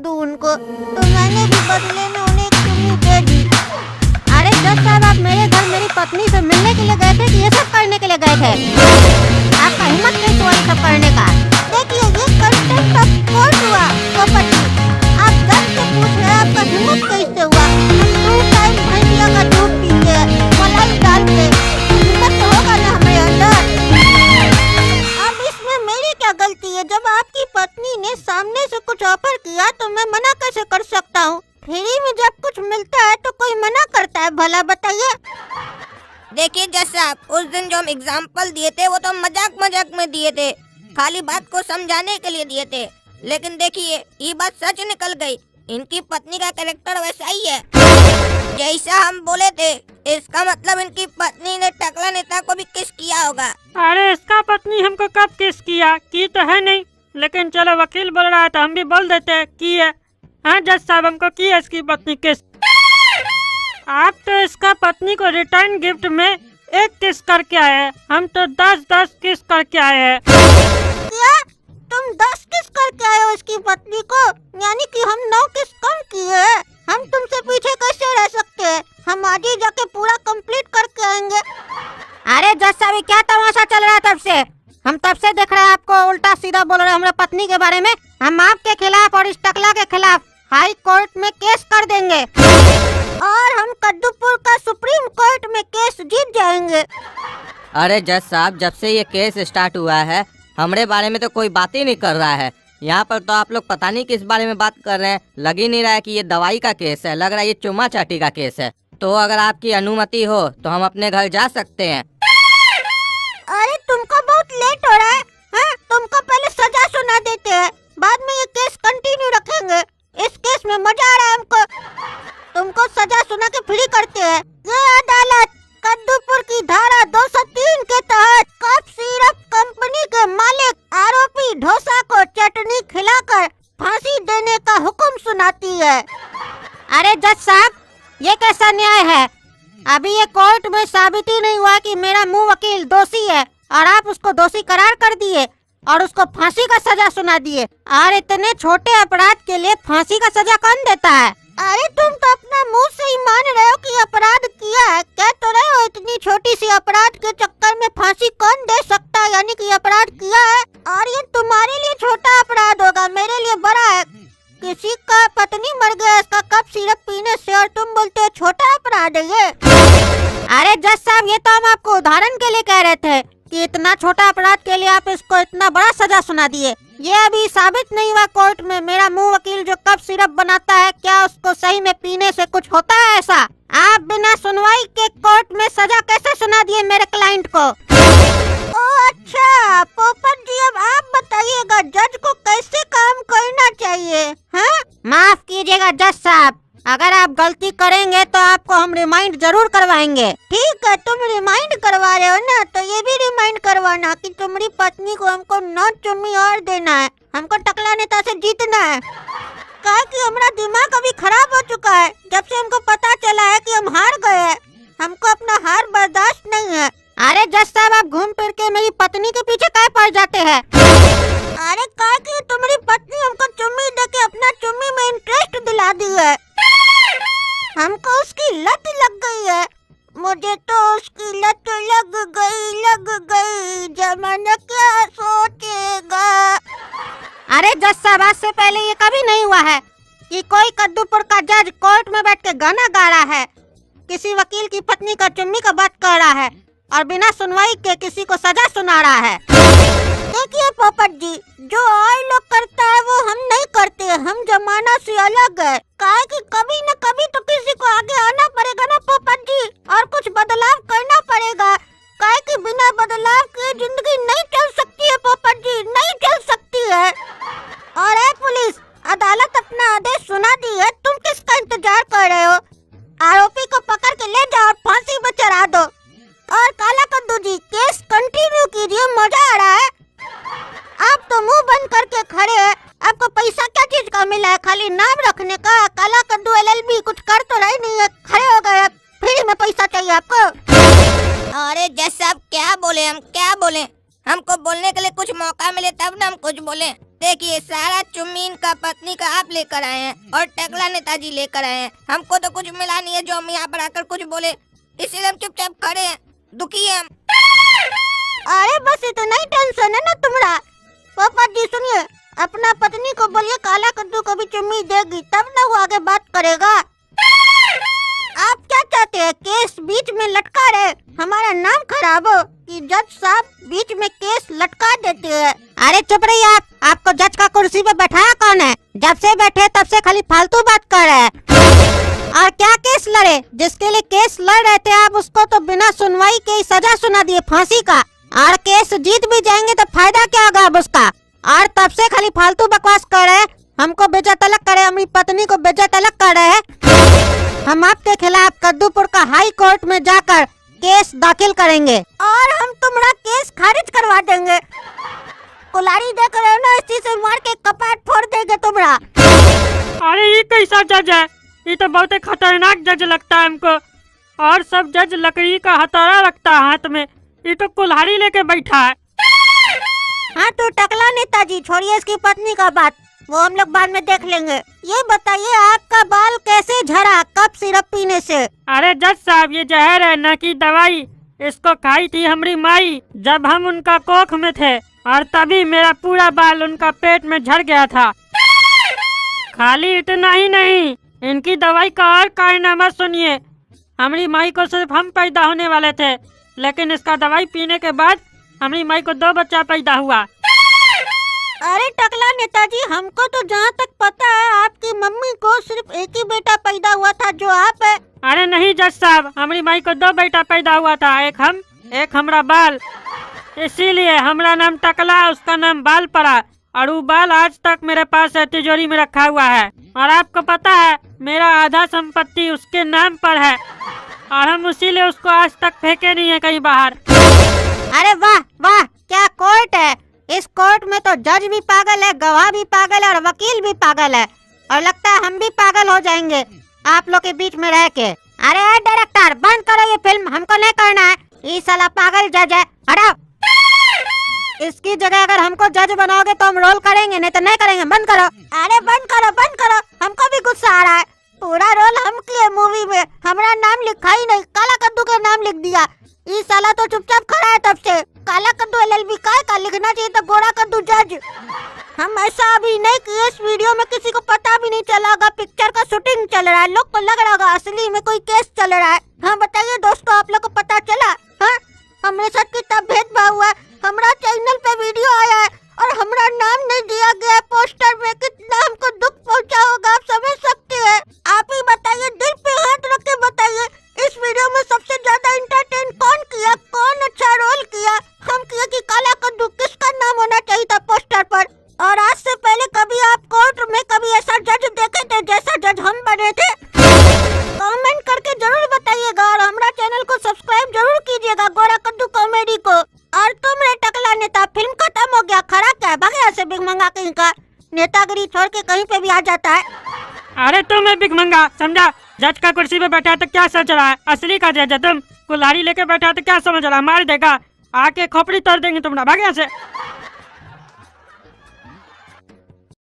दूं उनको, तो मैंने भी बदले में उन्हें एक चुम्मी दे दी। अरे जज साहब, आप मेरे घर मेरी पत्नी से मिलने के लिए गए थे कि ये सब करने के लिए गए थे? आपका हिम्मत कैसे हुआ ये सब करने का? देखिए, ये कंटेम्प्ट ऑफ कोर्ट हुआ पोपट जी। आप जज से पूछ रहे हैं आपका हिम्मत कैसे हुआ? हम 2 टाइम भैंसिया का दूध पीते हैं मलाई डाल के, हिम्मत तो होगा ना हमारे अंदर। अब इसमें मेरी क्या गलती है? जब आपकी पत्नी ने सामने से कुछ ऑफर किया तो मैं मना कैसे कर सकता हूँ? फ्री में जब कुछ मिलता है तो कोई मना करता है भला, बताइए। देखिए जज साहब, उस दिन जो हम एग्जाम्पल दिए थे वो तो मजाक मजाक में दिए थे, खाली बात को समझाने के लिए दिए थे। लेकिन देखिए, ये बात सच निकल गई। इनकी पत्नी का कैरेक्टर वैसा ही है जैसा हम बोले थे। इसका मतलब इनकी पत्नी ने टकला नेता को भी किस किया होगा। अरे इसका पत्नी हमको कब किस किया? की तो है नहीं, लेकिन चलो वकील बोल रहा है तो हम भी बोल देते हैं की है। हाँ जज साहब, हमको की है इसकी पत्नी किस। आप तो इसका पत्नी को रिटर्न गिफ्ट में 1 किस करके आए हैं, हम तो 10-10 किस करके आए हैं। क्या तुम 10 किस करके आए हो इसकी पत्नी को? यानी कि हम 9 किस कम किए हैं। हम तुमसे पीछे कैसे रह सकते हैं? हम आज ही जाके पूरा कंप्लीट करके आएंगे। अरे जज साहब, ये क्या तमाशा चल रहा है तब से? हम तब से देख रहे हैं आपको उल्टा सीधा बोल रहे हैं हमारे पत्नी के बारे में। हम आपके खिलाफ और इस टकला के खिलाफ हाई कोर्ट में केस कर देंगे और हम कद्दूपुर का सुप्रीम कोर्ट में केस जीत जाएंगे। अरे जज साहब, जब से ये केस स्टार्ट हुआ है हमारे बारे में तो कोई बात ही नहीं कर रहा है। यहाँ पर तो आप लोग पता नहीं किस बारे में बात कर रहे हैं। लग ही नहीं रहा है कि ये दवाई का केस है, लग रहा है ये चुम्मा चाटी का केस है। तो अगर आपकी अनुमति हो तो हम अपने घर जा सकते हैं। अरे तुमको बहुत लेट हो रहा है। हाँ, तुमको पहले सजा सुना देते हैं, बाद में ये केस कंटिन्यू रखेंगे। इस केस में मजा आ रहा है हमको। तुमको सजा सुना के फ्री करते हैं। ये अदालत कद्दूपुर की धारा 203 के तहत कप सिरप कंपनी के मालिक आरोपी ढोसा को चटनी खिलाकर फांसी देने का हुक्म सुनाती है। अरे जज साहब, ये कैसा न्याय है? अभी ये कोर्ट में साबित ही नहीं हुआ कि मेरा मुंह वकील दोषी है और आप उसको दोषी करार कर दिए और उसको फांसी का सजा सुना दिए। और इतने छोटे अपराध के लिए फांसी का सजा कौन देता है? अरे तुम तो अपना मुंह से ही मान रहे हो कि अपराध किया है। कह तो रहे हो इतनी छोटी सी अपराध के चक्कर में फांसी कौन दे सकता है, यानी कि अपराध किया है। और ये तुम्हारे लिए छोटा अपराध होगा, मेरे लिए बड़ा है। किसी का पत्नी मर गया इसका कप सिरप पीने से, और तुम बोलते हो छोटा अपराध है ये। अरे जज साहब, ये तो हम आपको उदाहरण के लिए कह रहे थे कि इतना छोटा अपराध के लिए आप इसको इतना बड़ा सजा सुना दिए। ये अभी साबित नहीं हुआ कोर्ट में मेरा मुंह वकील जो कप सिरप बनाता है क्या उसको सही में पीने से कुछ होता है ऐसा? आप बिना सुनवाई के कोर्ट में सजा कैसे सुना दिए मेरे क्लाइंट को? ओ अच्छा पोपट जी, अब आप बताइएगा जज को कैसे काम करना चाहिए। हाँ, माफ कीजिएगा जज साहब, अगर आप गलती करेंगे तो आपको हम रिमाइंड जरूर करवाएंगे। ठीक है, तुम रिमाइंड करवा रहे हो ना, तो ये भी रिमाइंड करवाना कि तुम्हारी पत्नी को हमको 9 चुम्मी और देना है। हमको टकला नेता से जीतना है। कहा कि हमारा दिमाग अभी खराब हो चुका है जब से हमको पता चला है कि हम हार गए हैं। हमको अपना हार बर्दाश्त नहीं है। अरे जज साहब, आप घूम फिर के मेरी पत्नी के पीछे काहे पड़ जाते हैं? अरे कहा कि तुम्हारी पत्नी हमको चुम्मी देके अपना चुम्मी में इंटरेस्ट दिला दी है। हमको उसकी लत लग गई है। मुझे तो उसकी लत लग गई। जमाना क्या सोचेगा। अरे जज साहब, आज से पहले ये कभी नहीं हुआ है कि कोई कद्दूपुर का जज कोर्ट में बैठ के गाना गा रहा है, किसी वकील की पत्नी का चुम्मी का बात कर रहा है और बिना सुनवाई के किसी को सजा सुना रहा है। देखिए पोपट जी, जो और लोग करता है वो हम नहीं करते। हम जमाना से अलग है। काहे कि कभी न कभी तो किसी को आगे आना पड़ेगा ना पोपट जी, और कुछ बदलाव करना पड़ेगा। काहे कि बिना बदलाव के जिंदगी नहीं चल सकती है पोपट जी, नहीं चल सकती है। और है पुलिस, अदालत अपना आदेश सुना दी है, तुम किसका इंतजार कर रहे हो? आरोपी को पकड़ के ले जाओ और फांसी पे चढ़ा दो। और काला कद्दू जी, केस कंटिन्यू कीजिए, मजा आ रहा है। आप तो मुंह बंद करके खड़े हैं। आपको पैसा क्या चीज का मिला है? खाली नाम रखने का। काला कद्दू LLB कुछ कर तो रही नहीं है, खड़े हो गए। फ्री में पैसा चाहिए आपको? अरे जज साहब, क्या बोले हम, क्या बोले? हमको बोलने के लिए कुछ मौका मिले तब ना हम कुछ बोले। देखिए सारा चुम्मीन का पत्नी का आप लेकर आए हैं और टकला नेताजी लेकर आए हैं। हमको तो कुछ मिला नहीं है जो हम यहाँ पर आकर कुछ बोले, इसीलिए हम चुपचाप खड़े हैं, दुखी हैं हम। अरे बस इतना ही टेंशन है ना तुम्हारा। पोपट जी सुनिए, अपना पत्नी को बोलिए काला कद्दू को भी चुम्मी देगी तब ना वो आगे बात करेगा। आप क्या चाहते हैं, केस बीच में लटका रहे, हमारा नाम खराब हो कि जज साहब बीच में केस लटका देते हैं। अरे चुप रहिए आप, आपको जज का कुर्सी पे बैठाया कौन है? जब से बैठे तब से खाली फालतू बात कर रहे हैं। और क्या केस लड़े, जिसके लिए केस लड़ रहे थे आप उसको तो बिना सुनवाई के ही सजा सुना दिए फांसी का। और केस जीत भी जाएंगे तो फायदा क्या होगा अब उसका? और तब से खाली फालतू बकवास कर रहे हैं, हमको बेजतलक करे, हमारी पत्नी को बेजतलक कर रहे हैं। हम आपके खिलाफ कद्दूपुर का हाई कोर्ट में जाकर केस दाखिल करेंगे और हम तुम्हारा केस खारिज करवा देंगे। कुल्हाड़ी देख रहे हो ना, इसी से मार के कपाट फोड़ देंगे तुम्हारा। अरे ये कैसा जज है? ये तो बहुत ही खतरनाक जज लगता है हमको। और सब जज लकड़ी का हथौड़ा रखता है हाथ में, ये तो कुल्हाड़ी लेके बैठा है। हाँ तो टकला नेताजी छोड़िए इसकी पत्नी का बात, वो हम लोग बाद में देख लेंगे। ये बताइए आपका बाल कैसे झड़ा, कब सिरप पीने से? अरे जज साहब ये जहर है न की दवाई, इसको खाई थी हमारी माई जब हम उनका कोख में थे और तभी मेरा पूरा बाल उनका पेट में झड़ गया था। खाली इतना ही नहीं, इनकी दवाई का और कारनामा सुनिए। हमारी माई को सिर्फ हम पैदा होने वाले थे, लेकिन इसका दवाई पीने के बाद हमारी माई को 2 बच्चा पैदा हुआ। अरे टकला नेताजी, हमको तो जहाँ तक पता है आपकी मम्मी को सिर्फ एक ही बेटा पैदा हुआ था जो आप है। अरे नहीं जज साहब, हमारी माई को 2 बेटा पैदा हुआ था, एक हम एक हमारा बाल। इसीलिए हमारा नाम टकला, उसका नाम बाल पड़ा और वो बाल आज तक मेरे पास है, तिजोरी में रखा हुआ है। और आपको पता है मेरा आधा संपत्ति उसके नाम पर है और हम इसीलिए उसको आज तक फेंके नहीं है कहीं बाहर। अरे वाह वाह, क्या कोर्ट है! इस कोर्ट में तो जज भी पागल है, गवाह भी पागल है और वकील भी पागल है, और लगता है हम भी पागल हो जाएंगे आप लोग के बीच में रह के। अरे डायरेक्टर बंद करो ये फिल्म, हमको नहीं करना है, ये साला पागल जज है, हटाओ। इसकी जगह अगर हमको जज बनाओगे तो हम रोल करेंगे, नहीं तो नहीं करेंगे, बंद करो। अरे बंद करो, हमको भी गुस्सा आ रहा है। पूरा रोल हम किए मूवी में, हमारा नाम लिखा ही नहीं, काला कद्दू का नाम लिख दिया। ये साला तो चुपचाप खड़ा है तब से। काला कद्दू LLB का लिखना चाहिए तो गोरा कद्दू जज। हम ऐसा अभी नहीं किए, इस वीडियो में किसी को पता भी नहीं चला होगा पिक्चर का शूटिंग चल रहा है, लोग को लग रहा होगा असली में कोई केस चल रहा है। हाँ बताइए दोस्तों, आप लोग को पता चला? हाँ हमारे साथ कितना भेदभाव हुआ, हमारा चैनल पे वीडियो आया है और हमारा नाम नहीं दिया गया पोस्टर में, कितना हमको दुख पहुंचा होगा आप समझ सकते हैं। आप ही बताइए, दिल पे हाथ रख के बताइए, इस वीडियो में सबसे ज्यादा इंटरटेन कौन किया, कौन अच्छा रोल किया? हम किया कि काला कद्दू, किसका नाम होना चाहिए था पोस्टर पर? और आज से पहले कभी आप कोर्ट में कभी ऐसा जज देखे थे जैसा जज हम बने थे? कमेंट करके जरूर बताइएगा और हमारा चैनल को सब्सक्राइब जरूर कीजिएगा, गोरा कद्दू कॉमेडी को। और तुम रे टकला नेता, फिल्म खत्म हो गया, खरा क्या है, भागे यहाँ से बिग मंगा कहीं का, नेतागिरी छोड़ के कहीं पे भी आ जाता है। अरे तुम है बिग मंगा, समझा? जज का कुर्सी पे बैठा तो क्या सोच रहा है, असली का जज है तुम। कुल्हाड़ी लेके बैठा तो क्या समझ रहा है, मार देगा, आके खोपड़ी तोड़ देंगे तुम्हारा, भागे यहाँ से।